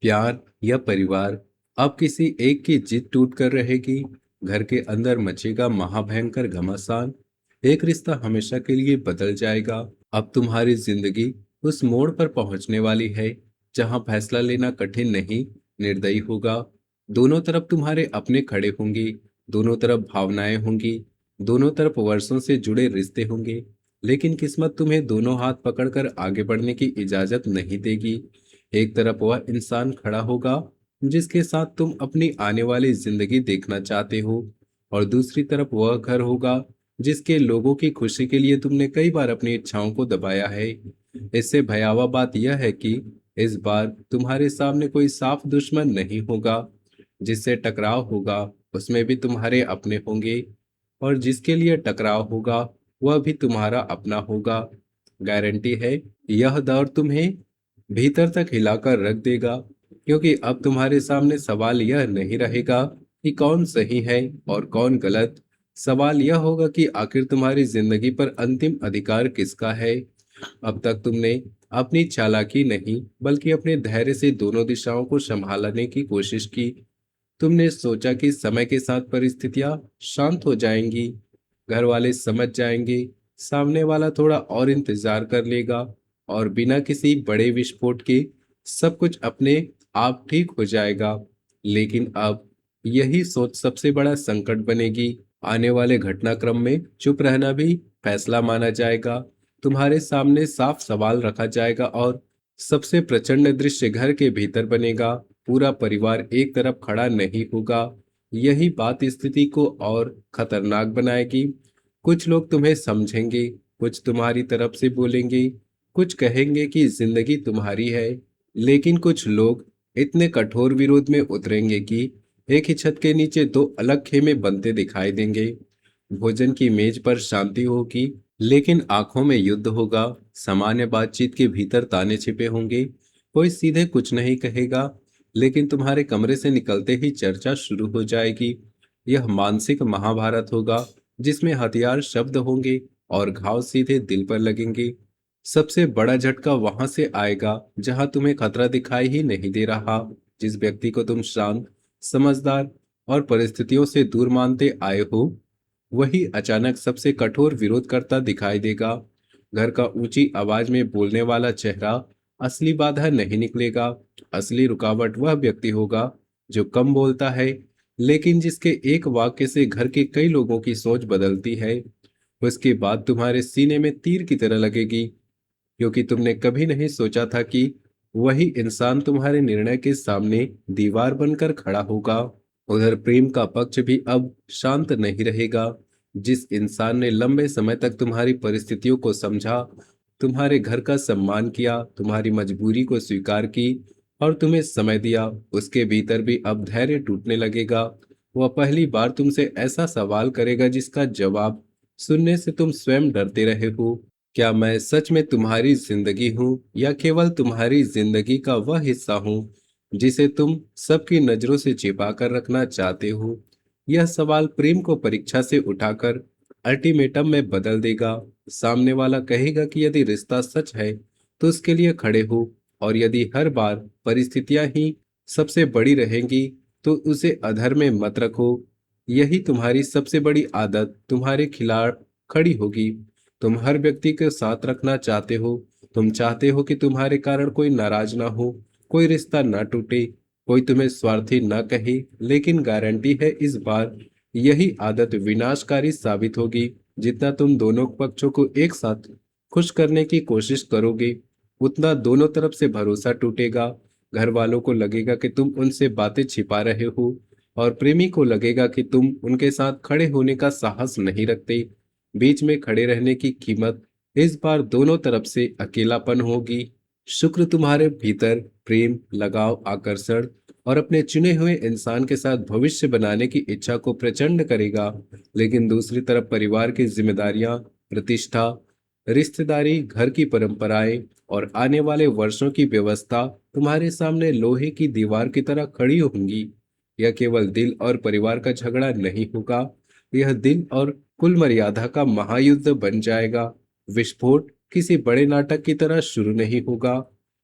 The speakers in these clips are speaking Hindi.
प्यार या परिवार, अब किसी एक की जिद टूट कर रहेगी। घर के अंदर मचेगा महाभयंकर घमासान। एक रिश्ता हमेशा के लिए बदल जाएगा। अब तुम्हारी जिंदगी उस मोड़ पर पहुंचने वाली है जहां फैसला लेना कठिन नहीं, निर्दयी होगा। दोनों तरफ तुम्हारे अपने खड़े होंगे, दोनों तरफ भावनाएं होंगी, दोनों तरफ वर्षों से जुड़े रिश्ते होंगे। लेकिन किस्मत तुम्हें दोनों हाथ पकड़कर आगे बढ़ने की इजाजत नहीं देगी। एक तरफ वह इंसान खड़ा होगा जिसके साथ तुम अपनी आने वाली जिंदगी देखना चाहते हो, और दूसरी तरफ वह घर होगा जिसके लोगों की खुशी के लिए तुमने कई बार अपनी इच्छाओं को दबाया है। इससे भयावह बात यह है कि इस बार तुम्हारे सामने कोई साफ दुश्मन नहीं होगा। जिससे टकराव होगा उसमें भी तुम्हारे अपने होंगे, और जिसके लिए टकराव होगा वह भी तुम्हारा अपना होगा। गारंटी है, यह दौर तुम्हें भीतर तक हिलाकर रख देगा, क्योंकि अब तुम्हारे सामने सवाल यह नहीं रहेगा कि कौन सही है और कौन गलत। सवाल यह होगा कि आखिर तुम्हारी जिंदगी पर अंतिम अधिकार किसका है। अब तक तुमने अपनी चालाकी नहीं बल्कि अपने धैर्य से दोनों दिशाओं को संभालने की कोशिश की। तुमने सोचा कि समय के साथ परिस्थितियां शांत हो जाएंगी, घर वाले समझ जाएंगे, सामने वाला थोड़ा और इंतजार कर लेगा, और बिना किसी बड़े विस्फोट के सब कुछ अपने आप ठीक हो जाएगा। लेकिन अब यही सोच सबसे बड़ा संकट बनेगी। आने वाले घटनाक्रम में चुप रहना भी फैसला माना जाएगा। तुम्हारे सामने साफ सवाल रखा जाएगा, और सबसे प्रचंड दृश्य घर के भीतर बनेगा। पूरा परिवार एक तरफ खड़ा नहीं होगा। यही बात स्थिति को और खतरनाक बनाएगी। कुछ लोग तुम्हें समझेंगे, कुछ तुम्हारी तरफ से बोलेंगे, कुछ कहेंगे कि जिंदगी तुम्हारी है। लेकिन कुछ लोग इतने कठोर विरोध में उतरेंगे कि एक ही छत के नीचे दो अलग खेमे बनते दिखाई देंगे। भोजन की मेज पर शांति होगी, लेकिन आंखों में युद्ध होगा। सामान्य बातचीत के भीतर ताने छिपे होंगे। कोई सीधे कुछ नहीं कहेगा, लेकिन तुम्हारे कमरे से निकलते ही चर्चा शुरू हो जाएगी। यह मानसिक महाभारत होगा जिसमें हथियार शब्द होंगे और घाव सीधे दिल पर लगेंगे। सबसे बड़ा झटका वहां से आएगा जहां तुम्हें खतरा दिखाई ही नहीं दे रहा। जिस व्यक्ति को तुम शांत, समझदार और परिस्थितियों से दूर मानते आए हो, वही अचानक सबसे कठोर विरोध करता दिखाई देगा। घर का ऊंची आवाज में बोलने वाला चेहरा असली बाधा नहीं निकलेगा। असली रुकावट वह व्यक्ति होगा जो कम बोलता है, लेकिन जिसके एक वाक्य से घर के कई लोगों की सोच बदलती है। उसके बाद तुम्हारे सीने में तीर की तरह लगेगी, क्योंकि तुमने कभी नहीं सोचा था कि वही इंसान तुम्हारे निर्णय के सामने दीवार बनकर खड़ा होगा। उधर प्रेम का पक्ष भी अब शांत नहीं रहेगा। जिस इंसान ने लंबे समय तक तुम्हारी परिस्थितियों को समझा, तुम्हारे घर का सम्मान किया, तुम्हारी मजबूरी को स्वीकार की और तुम्हें समय दिया, उसके भीतर भी अब धैर्य टूटने लगेगा। वह पहली बार तुमसे ऐसा सवाल करेगा जिसका जवाब सुनने से तुम स्वयं डरते रहे हो। क्या मैं सच में तुम्हारी जिंदगी हूँ या केवल तुम्हारी जिंदगी का वह हिस्सा हूँ जिसे तुम सबकी नजरों से छिपा कर रखना चाहते हो? यह सवाल प्रेम को परीक्षा से उठाकर अल्टीमेटम में बदल देगा। सामने वाला कहेगा कि यदि रिश्ता सच है तो उसके लिए खड़े हो, और यदि हर बार परिस्थितियां ही सबसे बड़ी रहेंगी तो उसे अधर में मत रखो। यही तुम्हारी सबसे बड़ी आदत तुम्हारे खिलाफ खड़ी होगी। तुम हर व्यक्ति के साथ रखना चाहते हो। तुम चाहते हो कि तुम्हारे कारण कोई नाराज ना हो, कोई रिश्ता ना टूटे, कोई तुम्हें स्वार्थी ना कहे। लेकिन गारंटी है, इस बार यही आदत विनाशकारी साबित होगी। जितना तुम दोनों पक्षों को एक साथ खुश करने की कोशिश करोगे, उतना दोनों तरफ से भरोसा टूटेगा। घर वालों को लगेगा कि तुम उनसे बातें छिपा रहे हो, और प्रेमी को लगेगा कि तुम उनके साथ खड़े होने का साहस नहीं रखते। बीच में खड़े रहने की कीमत इस बार दोनों तरफ से अकेलापन होगी। शुक्र तुम्हारे भीतर प्रेम, लगाव, आकर्षण और अपने चुने हुए इंसान के साथ भविष्य बनाने की इच्छा को प्रचंड करेगा। लेकिन दूसरी तरफ परिवार की जिम्मेदारियां, प्रतिष्ठा, रिश्तेदारी, घर की परंपराएं और आने वाले वर्षों की व्यवस्था तुम्हारे सामने लोहे की दीवार की तरह खड़ी होंगी। यह केवल दिल और परिवार का झगड़ा नहीं होगा, यह दिल और कुल मर्यादा का महायुद्ध बन जाएगा। विस्फोट किसी बड़े नाटक की तरह शुरू नहीं होगा,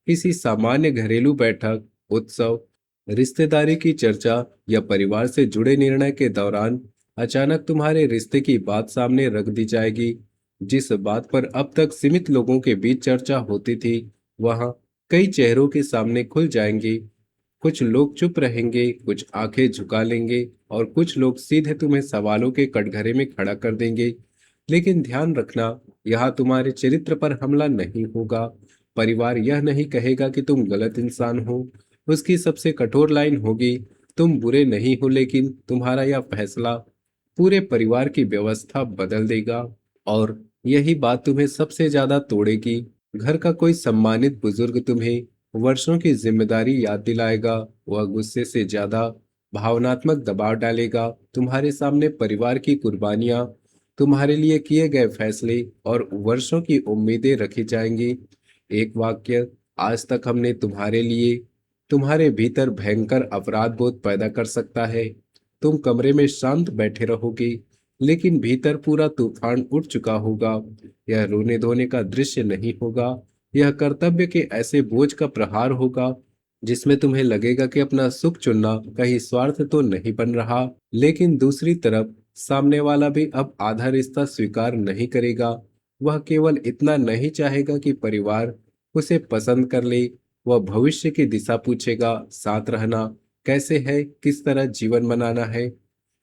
किसी सामान्य घरेलू बैठक उत्सव, रिश्तेदारी की चर्चा या परिवार से जुड़े निर्णय के दौरान अचानक तुम्हारे रिश्ते की बात सामने रख दी जाएगी। जिस बात पर अब तक सीमित लोगों के बीच चर्चा होती थी, वहां कई चेहरों के सामने खुल जाएंगी। कुछ लोग चुप रहेंगे, कुछ आंखें झुका लेंगे और कुछ लोग सीधे तुम्हें सवालों के कटघरे में खड़ा कर देंगे। लेकिन ध्यान रखना, यहाँ तुम्हारे चरित्र पर हमला नहीं होगा। परिवार यह नहीं कहेगा कि तुम गलत इंसान हो। उसकी सबसे कठोर लाइन होगी, तुम बुरे नहीं हो, लेकिन तुम्हारा यह फैसला पूरे परिवार की व्यवस्था बदल देगा। और यही बात तुम्हें सबसे ज्यादा तोड़ेगी। घर का कोई सम्मानित बुजुर्ग तुम्हें वर्षों की जिम्मेदारी याद दिलाएगा। वह गुस्से से ज्यादा भावनात्मक दबाव डालेगा। तुम्हारे सामने परिवार की कुर्बानियां, तुम्हारे लिए किए गए फैसले और वर्षों की उम्मीदें रखी जाएंगी। एक वाक्य आज तक हमने तुम्हारे लिए तुम्हारे भीतर भयंकर अपराध बोध पैदा कर सकता है। तुम कमरे में शांत बैठे रहोगे, लेकिन भीतर पूरा तूफान उठ चुका होगा। यह रोने धोने का दृश्य नहीं होगा, यह कर्तव्य के ऐसे बोझ का प्रहार होगा जिसमें तुम्हें लगेगा कि अपना सुख चुनना कहीं स्वार्थ तो नहीं बन रहा। लेकिन दूसरी तरफ सामने वाला भी अब आधा रिश्ता स्वीकार नहीं करेगा। वह केवल इतना नहीं चाहेगा कि परिवार उसे पसंद कर ले। वह भविष्य की दिशा पूछेगा, साथ रहना कैसे है, किस तरह जीवन बनाना है,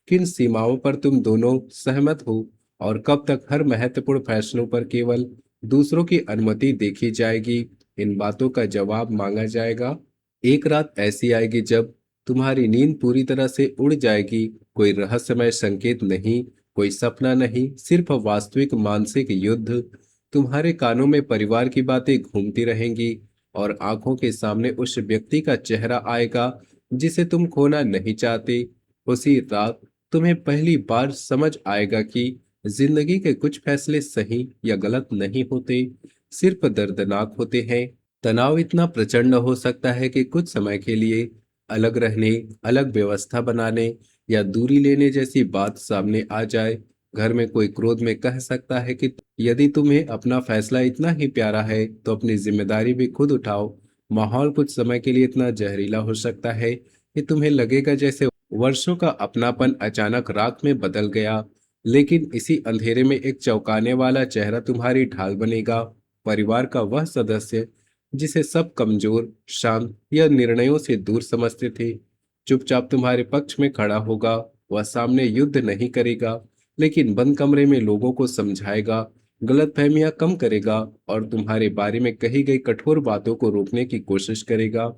किन सीमाओं पर तुम दोनों सहमत हो, और कब तक हर महत्वपूर्ण फैसलों पर केवल दूसरों की अनुमति देखी जाएगी। इन बातों का जवाब मांगा जाएगा। एक रात ऐसी आएगी जब तुम्हारी नींद पूरी तरह से उड़ जाएगी। कोई रहस्यमय संकेत नहीं, कोई सपना नहीं, सिर्फ वास्तविक मानसिक युद्ध। तुम्हारे कानों में परिवार की बातें घूमती रहेंगी और आंखों के सामने उस व्यक्ति का चेहरा आएगा जिसे तुम खोना नहीं चाहते। उसी रात तुम्हें पहली बार समझ आएगा कि जिंदगी के कुछ फैसले सही या गलत नहीं होते, सिर्फ दर्दनाक होते हैं। तनाव इतना प्रचंड हो सकता है कि कुछ समय के लिए अलग रहने, अलग व्यवस्था बनाने या दूरी लेने जैसी बात सामने आ जाए। घर में कोई क्रोध में कह सकता है कि यदि तुम्हें अपना फैसला इतना ही प्यारा है तो अपनी जिम्मेदारी भी खुद उठाओ। माहौल कुछ समय के लिए इतना जहरीला हो सकता है कि तुम्हें लगेगा जैसे वर्षों का अपनापन अचानक रात में बदल गया। लेकिन इसी अंधेरे में एक चौंकाने वाला चेहरा तुम्हारी ढाल बनेगा। परिवार का वह सदस्य जिसे सब कमजोर, शांत या निर्णयों से दूर समझते थे, चुपचाप तुम्हारे पक्ष में खड़ा होगा। वह सामने युद्ध नहीं करेगा, लेकिन बंद कमरे में लोगों को समझाएगा, गलतफहमियां कम करेगा और तुम्हारे बारे में कही गई कठोर बातों को रोकने की कोशिश करेगा।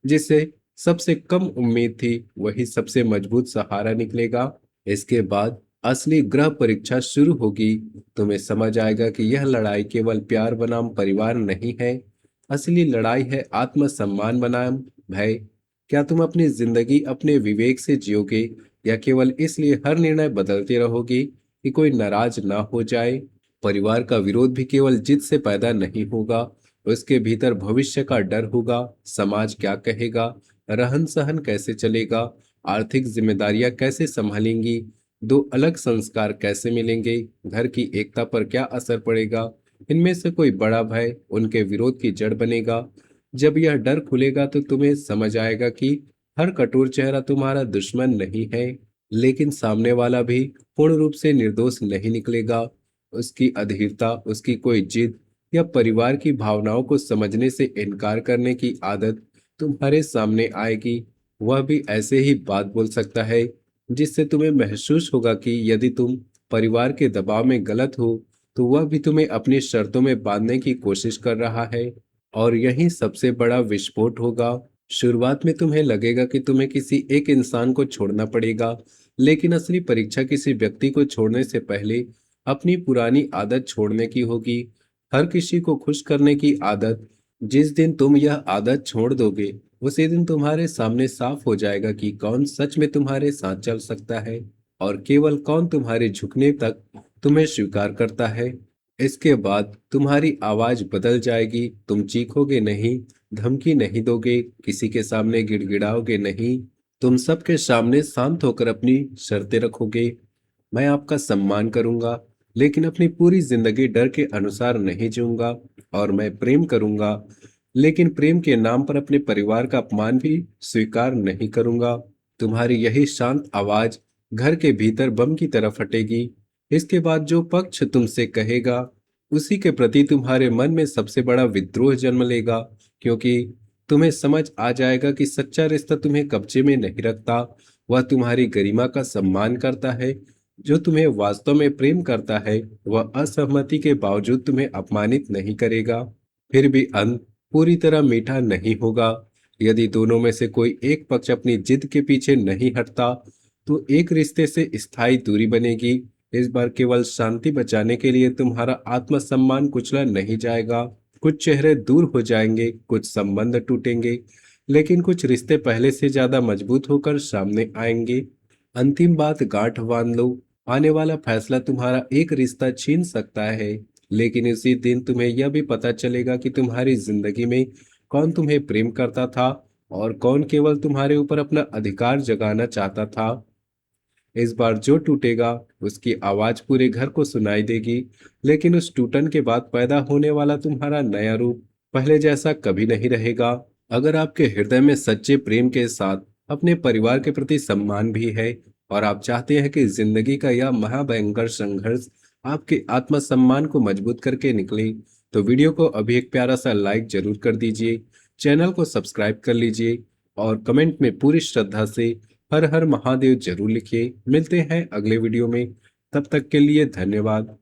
जिससे सबसे कम उम्मीद थी, वही सबसे मजबूत सहारा निकलेगा। इसके बाद असली ग्रह परीक्षा शुरू होगी। तुम्हें समझ आएगा कि यह लड़ाई केवल प्यार बनाम परिवार नहीं है, असली लड़ाई है आत्मसम्मान बनाम भय। क्या तुम अपनी जिंदगी अपने विवेक से जियोगे या केवल इसलिए हर निर्णय बदलते रहोगे कि कोई नाराज ना हो जाए? परिवार का विरोध भी केवल जिद से पैदा नहीं होगा, उसके भीतर भविष्य का डर होगा। समाज क्या कहेगा, रहन सहन कैसे चलेगा, आर्थिक जिम्मेदारियां कैसे संभालेंगी, दो अलग संस्कार कैसे मिलेंगे, घर की एकता पर क्या असर पड़ेगा। इनमें से कोई बड़ा भय उनके विरोध की जड़ बनेगा। जब यह डर खुलेगा तो तुम्हें समझ आएगा कि हर कठोर चेहरा तुम्हारा दुश्मन नहीं है, लेकिन सामने वाला भी पूर्ण रूप से निर्दोष नहीं निकलेगा। उसकी अधीरता, उसकी कोई जिद या परिवार की भावनाओं को समझने से इनकार करने की आदत तुम्हारे सामने आएगी। वह भी ऐसे ही बात बोल सकता है जिससे तुम्हें महसूस होगा कि यदि तुम परिवार के दबाव में गलत हो तो वह भी तुम्हें अपनी शर्तों में बांधने की कोशिश कर रहा है। और यही सबसे बड़ा विस्फोट होगा। शुरुआत में तुम्हें लगेगा कि तुम्हें किसी एक इंसान को छोड़ना पड़ेगा, लेकिन असली परीक्षा किसी व्यक्ति को छोड़ने से पहले अपनी पुरानी आदत छोड़ने की होगी। हर किसी को खुश करने की आदत। जिस दिन तुम यह आदत छोड़ दोगे, उसी दिन तुम्हारे सामने साफ हो जाएगा कि कौन सच में तुम्हारे साथ चल सकता है और केवल कौन तुम्हारे झुकने तक तुम्हें स्वीकार करता है। इसके बाद तुम्हारी आवाज बदल जाएगी। तुम चीखोगे नहीं, धमकी नहीं दोगे, किसी के सामने गिड़गिड़ाओगे नहीं। तुम सबके सामने शांत होकर अपनी शर्तें रखोगे। मैं आपका सम्मान करूंगा, लेकिन अपनी पूरी जिंदगी डर के अनुसार नहीं जीऊंगा। और मैं प्रेम करूंगा, लेकिन प्रेम के नाम पर अपने परिवार का अपमान भी स्वीकार नहीं करूंगा। तुम्हारी यही शांत आवाज घर के भीतर बम की तरह फटेगी। इसके बाद जो पक्ष तुमसे कहेगा, उसी के प्रति तुम्हारे मन में सबसे बड़ा विद्रोह जन्म लेगा, क्योंकि तुम्हें समझ आ जाएगा कि सच्चा रिश्ता तुम्हें कब्जे में नहीं रखता। वह तुम्हारी गरिमा का सम्मान करता है। जो तुम्हें वास्तव में प्रेम करता है, वह असहमति के बावजूद तुम्हें अपमानित नहीं करेगा। फिर भी अंत पूरी तरह मीठा नहीं होगा। यदि दोनों में से कोई एक पक्ष अपनी जिद के पीछे नहीं हटता, तो एक रिश्ते से स्थायी दूरी बनेगी। इस बार केवल शांति बचाने के लिए तुम्हारा आत्मसम्मान कुचला नहीं जाएगा। कुछ चेहरे दूर हो जाएंगे, कुछ संबंध टूटेंगे, लेकिन कुछ रिश्ते पहले से ज्यादा मजबूत होकर सामने आएंगे। अंतिम बात गांठ बांध लो। आने वाला फैसला तुम्हारा एक रिश्ता छीन सकता है, लेकिन उसी दिन तुम्हें यह भी पता चलेगा कि तुम्हारी जिंदगी में कौन तुम्हें प्रेम करता था और कौन केवल तुम्हारे ऊपर अपना अधिकार जगाना चाहता था। इस बार जो टूटेगा, उसकी आवाज पूरे घर को सुनाई देगी, लेकिन उस टूटन के बाद पैदा होने वाला तुम्हारा नया रूप पहले जैसा कभी नहीं रहेगा। अगर आपके हृदय में सच्चे प्रेम के साथ अपने परिवार के प्रति सम्मान भी है और आप चाहते हैं कि जिंदगी का यह महाभयंकर संघर्ष आपके आत्मसम्मान को मजबूत करके निकले, तो वीडियो को अभी एक प्यारा सा लाइक जरूर कर दीजिए, चैनल को सब्सक्राइब कर लीजिए और कमेंट में पूरी श्रद्धा से हर हर महादेव जरूर लिखिए। मिलते हैं अगले वीडियो में, तब तक के लिए धन्यवाद।